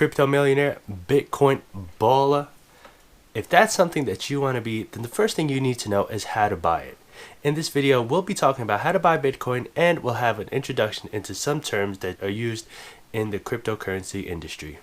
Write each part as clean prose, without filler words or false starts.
crypto millionaire, Bitcoin baller? If that's something that you want to be, then the first thing you need to know is how to buy it. In this video, we'll be talking about how to buy Bitcoin, and we'll have an introduction into some terms that are used in the cryptocurrency industry.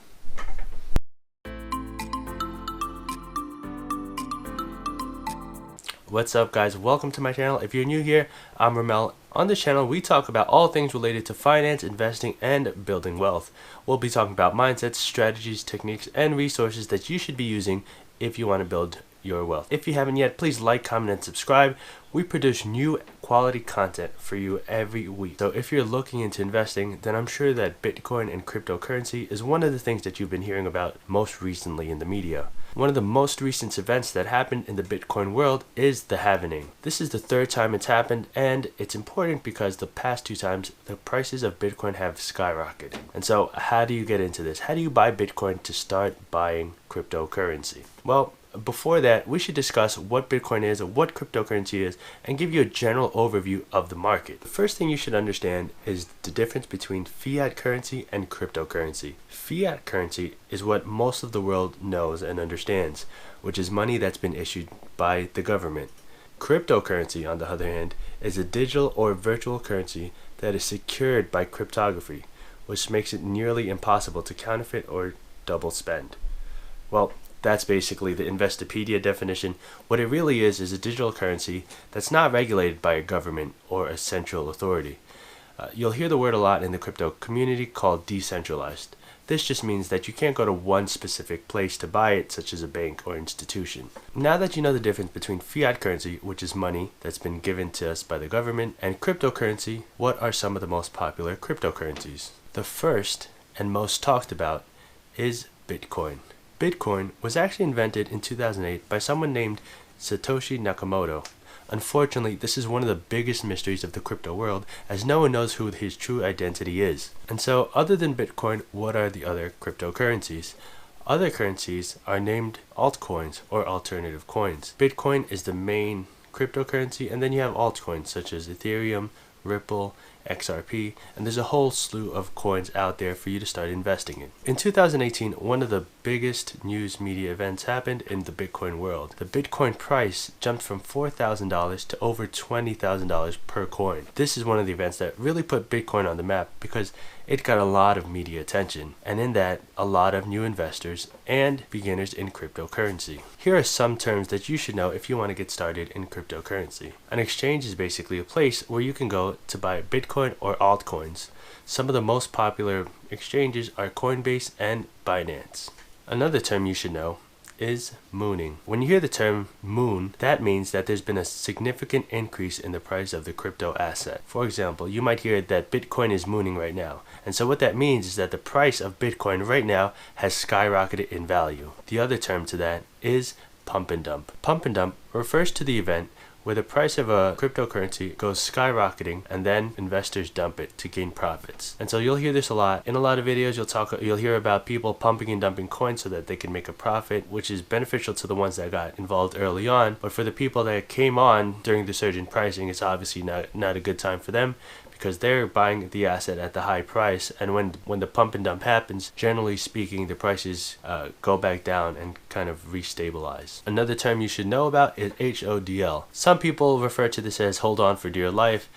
What's up, guys? Welcome to my channel. If you're new here, I'm Ramel. On this channel, we talk about all things related to finance, investing, and building wealth. We'll be talking about mindsets, strategies, techniques, and resources that you should be using if you want to build your wealth. If you haven't yet, please like, comment, and subscribe. We produce new quality content for you every week. So if you're looking into investing, then I'm sure that Bitcoin and cryptocurrency is one of the things that you've been hearing about most recently in the media. One of the most recent events that happened in the Bitcoin world is the halvening. This is the third time it's happened, and it's important because the past two times the prices of Bitcoin have skyrocketed. And so how do you get into this? How do you buy Bitcoin to start buying cryptocurrency? Well, before that, we should discuss what Bitcoin is, or what cryptocurrency is, and give you a general overview of the market. The first thing you should understand is the difference between fiat currency and cryptocurrency. Fiat currency is what most of the world knows and understands, which is money that's been issued by the government. Cryptocurrency, on the other hand, is a digital or virtual currency that is secured by cryptography, which makes it nearly impossible to counterfeit or double spend. Well, that's basically the Investopedia definition. What it really is a digital currency that's not regulated by a government or a central authority. You'll hear the word a lot in the crypto community called decentralized. This just means that you can't go to one specific place to buy it, such as a bank or institution. Now that you know the difference between fiat currency, which is money that's been given to us by the government, and cryptocurrency, what are some of the most popular cryptocurrencies? The first and most talked about is Bitcoin. Bitcoin was actually invented in 2008 by someone named Satoshi Nakamoto. Unfortunately, this is one of the biggest mysteries of the crypto world, as no one knows who his true identity is. And so, other than Bitcoin, what are the other cryptocurrencies? Other currencies are named altcoins or alternative coins. Bitcoin is the main cryptocurrency, and then you have altcoins such as Ethereum, Ripple, XRP, and there's a whole slew of coins out there for you to start investing in. In 2018, one of the biggest news media events happened in the Bitcoin world. The Bitcoin price jumped from $4,000 to over $20,000 per coin. This is one of the events that really put Bitcoin on the map because it got a lot of media attention, and in that, a lot of new investors and beginners in cryptocurrency. Here are some terms that you should know if you want to get started in cryptocurrency. An exchange is basically a place where you can go to buy Bitcoin or altcoins. Some of the most popular exchanges are Coinbase and Binance. Another term you should know is mooning. When you hear the term moon, that means that there's been a significant increase in the price of the crypto asset. For example, you might hear that Bitcoin is mooning right now. And so what that means is that the price of Bitcoin right now has skyrocketed in value. The other term to that is pump and dump. Pump and dump refers to the event where the price of a cryptocurrency goes skyrocketing and then investors dump it to gain profits. And so you'll hear this a lot. In a lot of videos you'll hear about people pumping and dumping coins so that they can make a profit, which is beneficial to the ones that got involved early on. But for the people that came on during the surge in pricing, it's obviously not a good time for them, because they're buying the asset at the high price, and when the pump and dump happens, generally speaking, the prices go back down and kind of restabilize. Another term you should know about is HODL. Some people refer to this as hold on for dear life.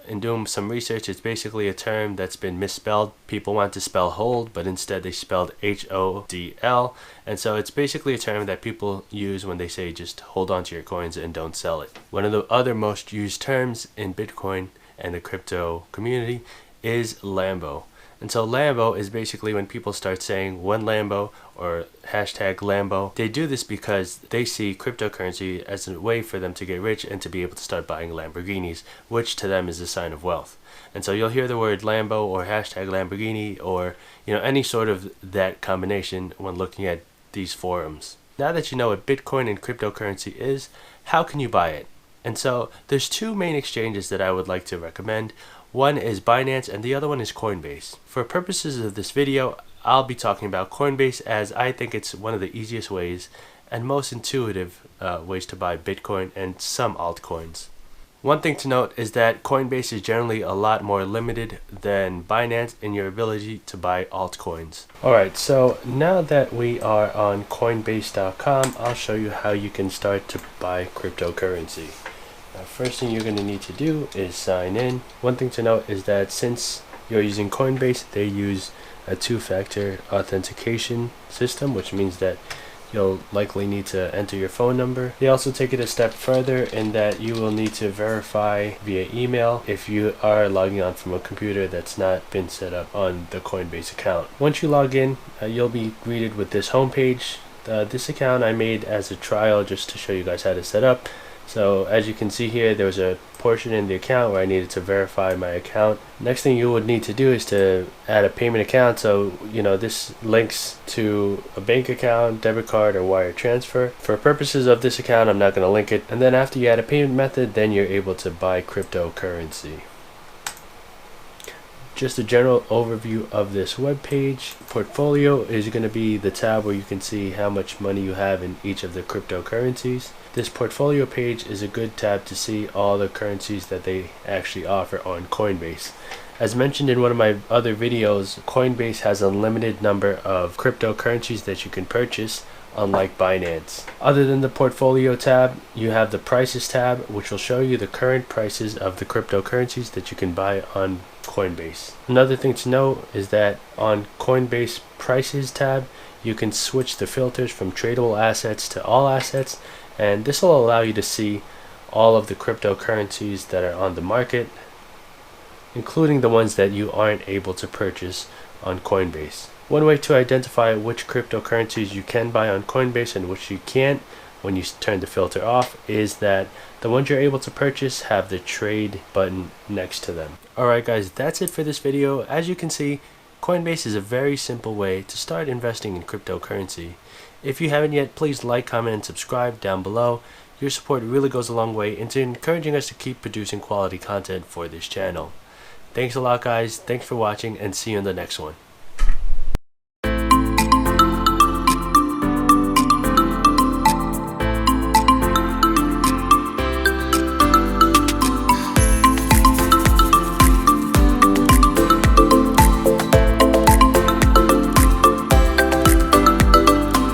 In doing some research, it's basically a term that's been misspelled. People want to spell hold, but instead they spelled HODL, and so it's basically a term that people use when they say just hold on to your coins and don't sell it. One of the other most used terms in Bitcoin and the crypto community is Lambo. And so Lambo is basically when people start saying one Lambo or hashtag Lambo. They do this because they see cryptocurrency as a way for them to get rich and to be able to start buying Lamborghinis, which to them is a sign of wealth. And so you'll hear the word Lambo or hashtag Lamborghini or any sort of that combination when looking at these forums. Now that you know what Bitcoin and cryptocurrency is, how can you buy it? And so there's two main exchanges that I would like to recommend. One is Binance and the other one is Coinbase. For purposes of this video, I'll be talking about Coinbase, as I think it's one of the easiest ways and most intuitive ways to buy Bitcoin and some altcoins. One thing to note is that Coinbase is generally a lot more limited than Binance in your ability to buy altcoins. Alright, so now that we are on Coinbase.com, I'll show you how you can start to buy cryptocurrency. First thing you're going to need to do is sign in. One thing to note is that since you're using Coinbase, they use a two-factor authentication system, which means that you'll likely need to enter your phone number. They also take it a step further in that you will need to verify via email if you are logging on from a computer that's not been set up on the Coinbase account. Once you log in, you'll be greeted with this homepage. This account I made as a trial just to show you guys how to set up. So as you can see here, there was a portion in the account where I needed to verify my account. Next thing you would need to do is to add a payment account. So this links to a bank account, debit card, or wire transfer. For purposes of this account, I'm not going to link it. And then after you add a payment method, then you're able to buy cryptocurrency. Just a general overview of this web page. Portfolio is going to be the tab where you can see how much money you have in each of the cryptocurrencies. This portfolio page is a good tab to see all the currencies that they actually offer on Coinbase. As mentioned in one of my other videos, Coinbase has a limited number of cryptocurrencies that you can purchase, unlike Binance. Other than the portfolio tab, you have the prices tab, which will show you the current prices of the cryptocurrencies that you can buy on Coinbase. Another thing to note is that on Coinbase prices tab, you can switch the filters from tradable assets to all assets, and this will allow you to see all of the cryptocurrencies that are on the market, including the ones that you aren't able to purchase on Coinbase. One way to identify which cryptocurrencies you can buy on Coinbase and which you can't when you turn the filter off is that the ones you're able to purchase have the trade button next to them. Alright guys, that's it for this video. As you can see, Coinbase is a very simple way to start investing in cryptocurrency. If you haven't yet, please like, comment, and subscribe down below. Your support really goes a long way into encouraging us to keep producing quality content for this channel. Thanks a lot guys, thanks for watching, and see you in the next one.